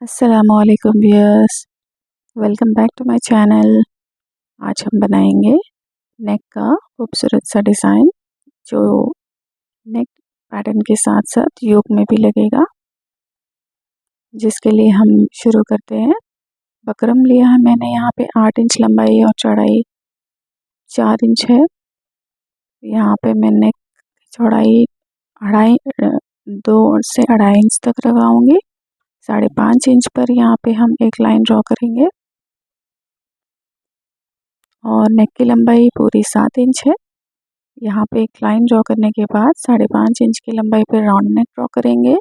अस्सलामुअलैकुम viewers, welcome back to my channel. आज हम बनाएंगे नेक का खूबसूरत सा डिज़ाइन जो नेक पैटर्न के साथ साथ योक में भी लगेगा, जिसके लिए हम शुरू करते हैं। बकरम लिया है मैंने यहाँ पे 8 इंच लंबाई और चौड़ाई 4 इंच है। यहाँ पे मैं नेक चौड़ाई 2 से 2.5 इंच तक लगाऊंगी। 5.5 इंच पर यहाँ पे हम एक लाइन ड्रॉ करेंगे और नेक की लंबाई पूरी 7 इंच है। यहाँ पे एक लाइन ड्रॉ करने के बाद 5.5 इंच की लंबाई पे राउंड नेक ड्रॉ करेंगे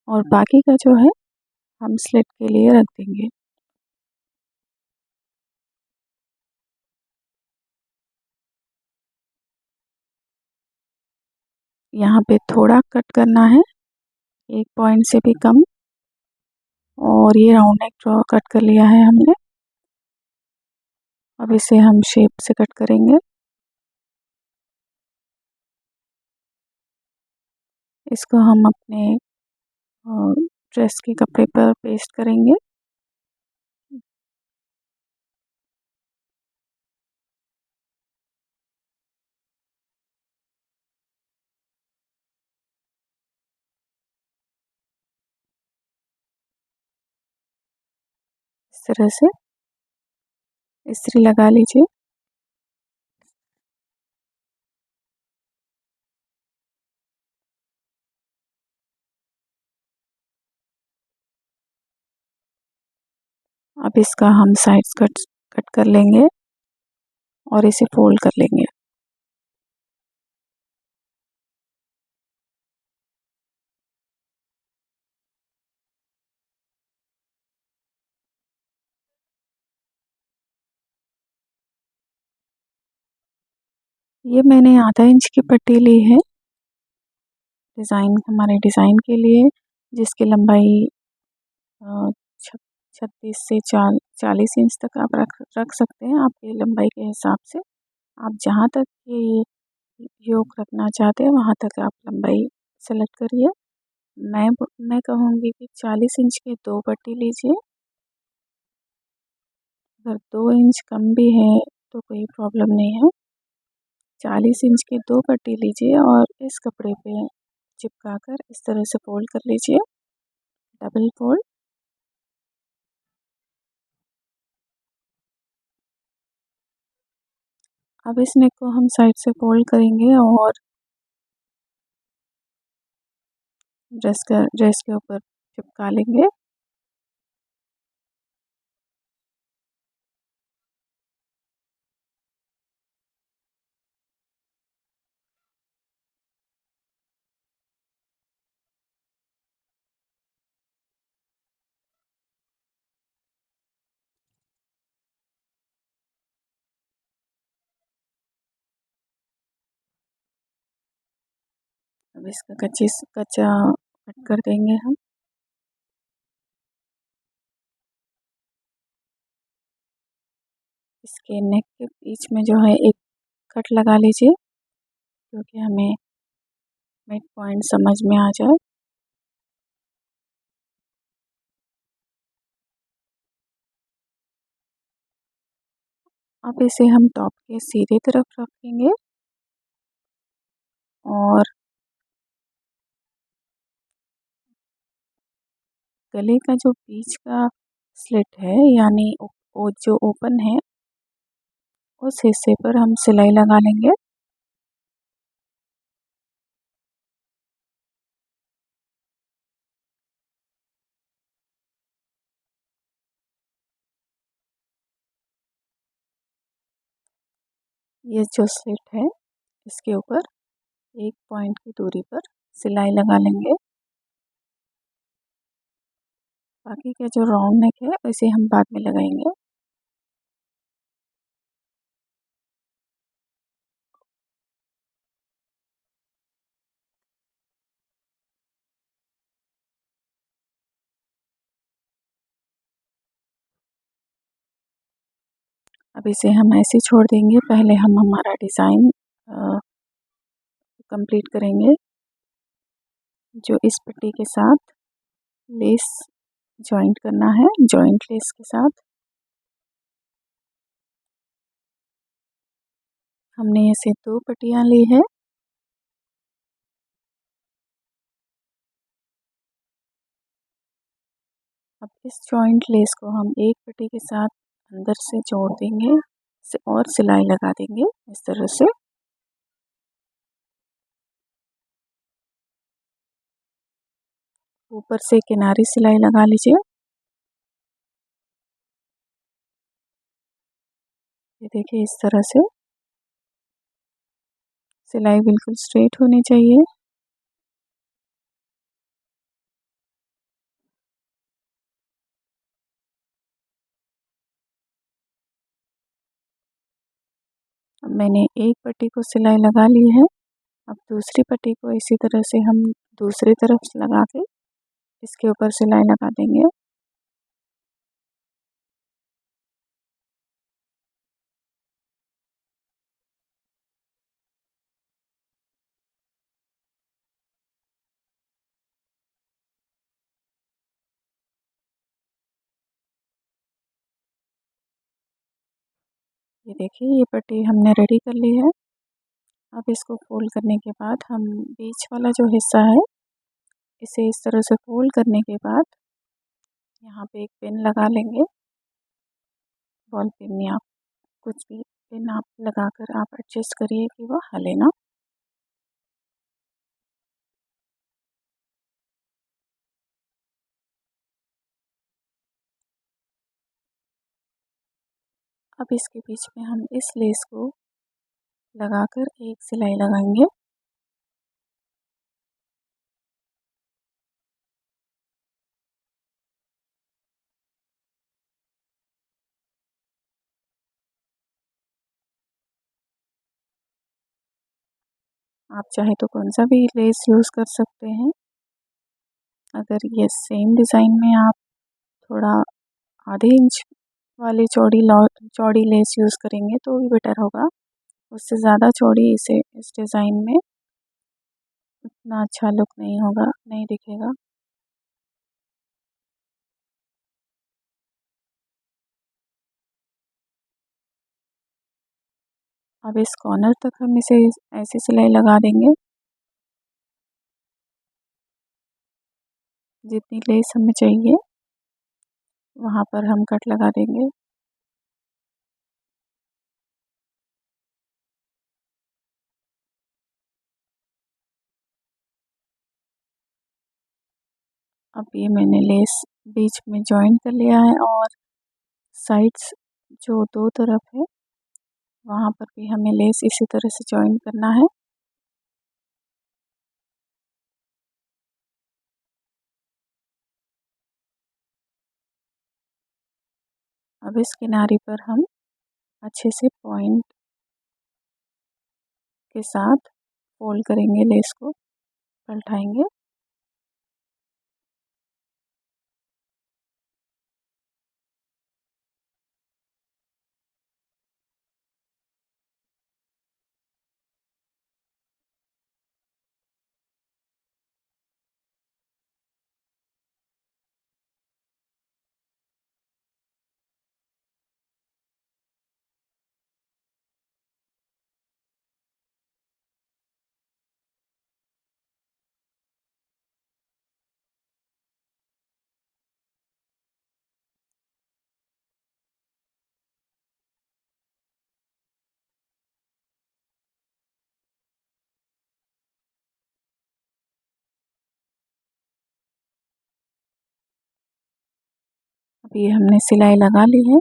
और बाकी का जो है हम स्लिट के लिए रख देंगे। यहाँ पे थोड़ा कट करना है, 1 पॉइंट से भी कम, और ये राउंड नेक ड्रॉ कट कर लिया है हमने। अब इसे हम शेप से कट करेंगे। इसको हम अपने ड्रेस के कपड़े पर पेस्ट करेंगे। इस तरह से इस्त्री लगा लीजिए। अब इसका हम साइड्स कट कर लेंगे और इसे फोल्ड कर लेंगे। ये मैंने आधा इंच की पट्टी ली है हमारे डिज़ाइन के लिए, जिसकी लंबाई 36 से 40 इंच तक आप रख सकते हैं, आपकी लंबाई के हिसाब से। आप जहाँ तक ये योक रखना चाहते हैं वहाँ तक आप लंबाई सेलेक्ट करिए। मैं कहूँगी कि 40 इंच की 2 पट्टी लीजिए। अगर 2 इंच कम भी है तो कोई प्रॉब्लम नहीं है। 40 इंच की 2 पट्टी लीजिए और इस कपड़े पे चिपका कर इस तरह से फोल्ड कर लीजिए, डबल फोल्ड। अब इस नेक को हम साइड से फोल्ड करेंगे और ड्रेस के ऊपर चिपका लेंगे। अब इसका कच्चा कट कर देंगे हम। इसके नेक के बीच में जो है एक कट लगा लीजिए, क्योंकि हमें मिड पॉइंट समझ में आ जाए। अब इसे हम टॉप के सीधे तरफ रखेंगे और गले का जो बीच का स्लिट है, यानी वो जो ओपन है, उस हिस्से पर हम सिलाई लगा लेंगे। ये जो स्लिट है इसके ऊपर 1 पॉइंट की दूरी पर सिलाई लगा लेंगे। बाकी का जो राउंड नेक है उसे हम बाद में लगाएंगे। अब इसे हम ऐसे छोड़ देंगे। पहले हम हमारा डिज़ाइन कंप्लीट करेंगे। जो इस पट्टी के साथ लेस जॉइंट करना है, जॉइंट लेस के साथ। हमने ऐसे 2 पट्टियाँ ली है। अब इस जॉइंट लेस को हम एक पट्टी के साथ अंदर से जोड़ देंगे और सिलाई लगा देंगे इस तरह से। ऊपर से किनारी सिलाई लगा लीजिए। ये देखिए इस तरह से सिलाई बिल्कुल स्ट्रेट होनी चाहिए। अब मैंने एक पट्टी को सिलाई लगा ली है। अब दूसरी पट्टी को इसी तरह से हम दूसरी तरफ से लगा के इसके ऊपर सिलाई लगा देंगे। ये देखिए ये पट्टी हमने रेडी कर ली है। अब इसको फोल्ड करने के बाद हम बीच वाला जो हिस्सा है इसे इस तरह से फोल्ड करने के बाद यहाँ पे एक पिन लगा लेंगे। बॉल पिन या कुछ भी पिन आप लगाकर आप एडजस्ट करिए कि वह हिले ना। अब इसके बीच में हम इस लेस को लगाकर एक सिलाई लगाएंगे। आप चाहे तो कौन सा भी लेस यूज़ कर सकते हैं। अगर ये सेम डिज़ाइन में आप थोड़ा आधे इंच वाली चौड़ी लेस यूज़ करेंगे तो भी बेटर होगा। उससे ज़्यादा चौड़ी इसे इस डिज़ाइन में उतना अच्छा लुक नहीं होगा, नहीं दिखेगा। अब इस कॉर्नर तक हम इसे ऐसी सिलाई लगा देंगे जितनी लेस हमें चाहिए वहाँ पर हम कट लगा देंगे। अब ये मैंने लेस बीच में जॉइन कर लिया है और साइड्स जो दो तरफ है वहाँ पर भी हमें लेस इसी तरह से जॉइन करना है। अब इस किनारे पर हम अच्छे से पॉइंट के साथ फोल्ड करेंगे, लेस को पलटाएंगे। अब ये हमने सिलाई लगा ली है।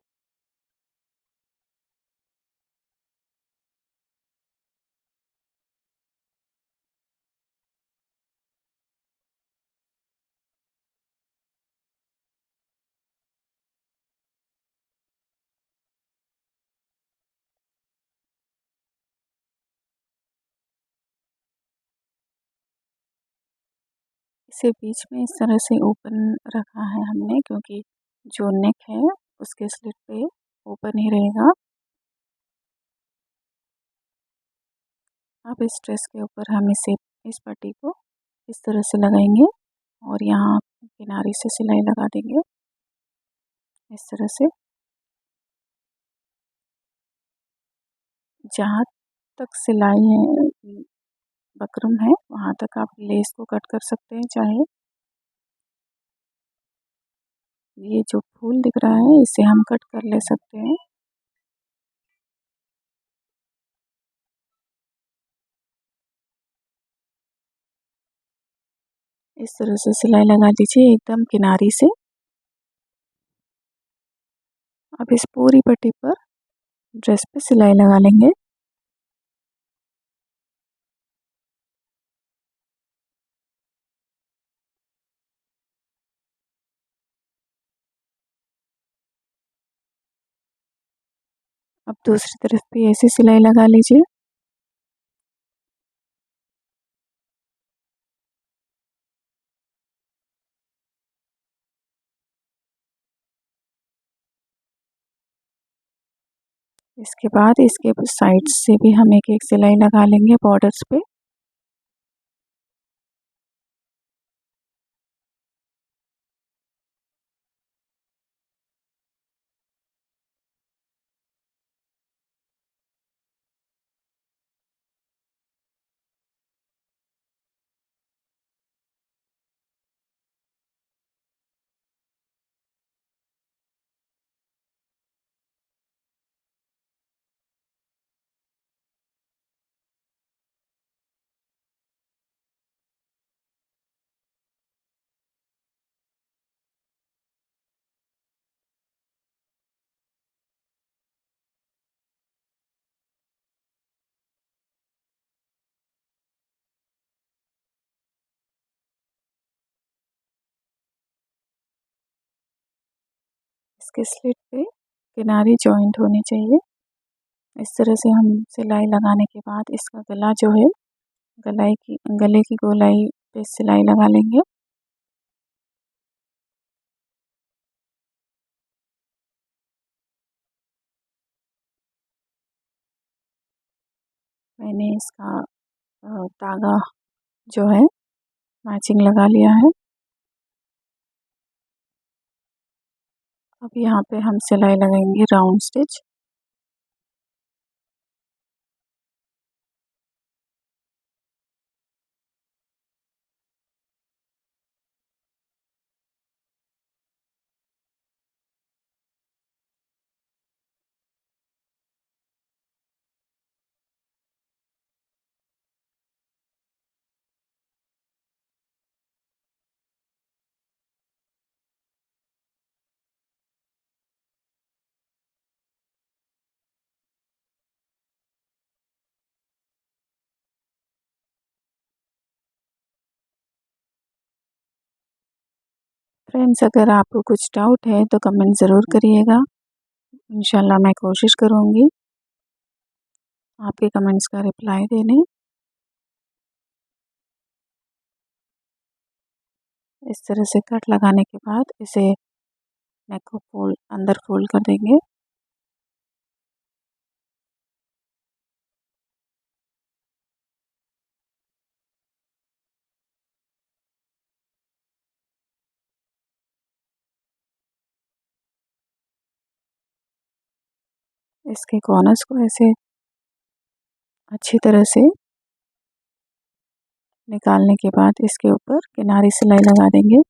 इसे बीच में इस तरह से ओपन रखा है हमने क्योंकि जो नेक है उसके स्लिट पे ओपन ही रहेगा। अब इस ड्रेस के ऊपर हम इस पट्टी को इस तरह से लगाएंगे और यहाँ किनारे से सिलाई लगा देंगे इस तरह से। जहाँ तक सिलाई है बकरम है वहाँ तक आप लेस को कट कर सकते हैं चाहे। ये जो फूल दिख रहा है इसे हम कट कर ले सकते हैं। इस तरह से सिलाई लगा दीजिए एकदम किनारी से। अब इस पूरी पट्टी पर ड्रेस पे सिलाई लगा लेंगे। अब दूसरी तरफ भी ऐसी सिलाई लगा लीजिए। इसके बाद इसके साइड से भी हम एक एक सिलाई लगा लेंगे बॉर्डर्स पे। इसके स्लिट पे किनारी जॉइंट होनी चाहिए। इस तरह से हम सिलाई लगाने के बाद इसका गला जो है गले की गोलाई पे सिलाई लगा लेंगे। मैंने इसका धागा जो है मैचिंग लगा लिया है। अब यहाँ पे हम सिलाई लगाएंगे राउंड स्टिच। फ्रेंड्स, अगर आपको कुछ डाउट है तो कमेंट ज़रूर करिएगा। इंशाल्लाह मैं कोशिश करूँगी आपके कमेंट्स का रिप्लाई देने। इस तरह से कट लगाने के बाद इसे नेक को अंदर फोल्ड कर देंगे। इसके कॉर्नर्स को ऐसे अच्छी तरह से निकालने के बाद इसके ऊपर किनारी सिलाई लगा देंगे।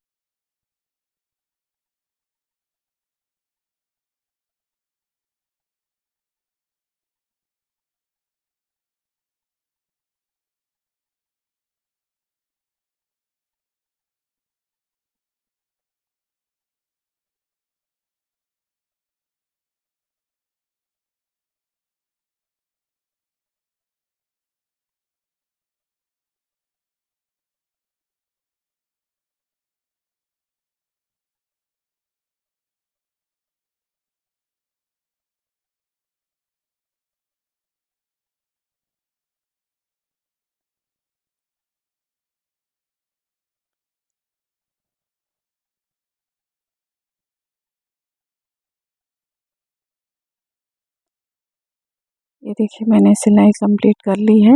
ये देखिए मैंने सिलाई कंप्लीट कर ली है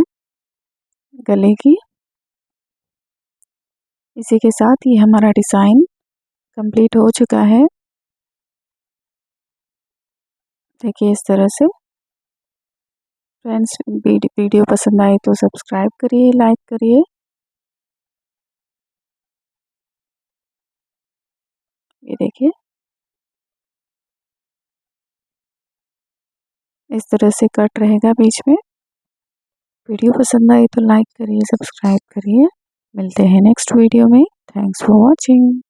गले की। इसी के साथ ये हमारा डिज़ाइन कंप्लीट हो चुका है। देखिए इस तरह से। फ्रेंड्स, वीडियो पसंद आए तो सब्सक्राइब करिए, लाइक करिए। ये देखिए इस तरह से कट रहेगा बीच में। वीडियो पसंद आई तो लाइक करिए, सब्सक्राइब करिए। मिलते हैं नेक्स्ट वीडियो में। Thanks for watching.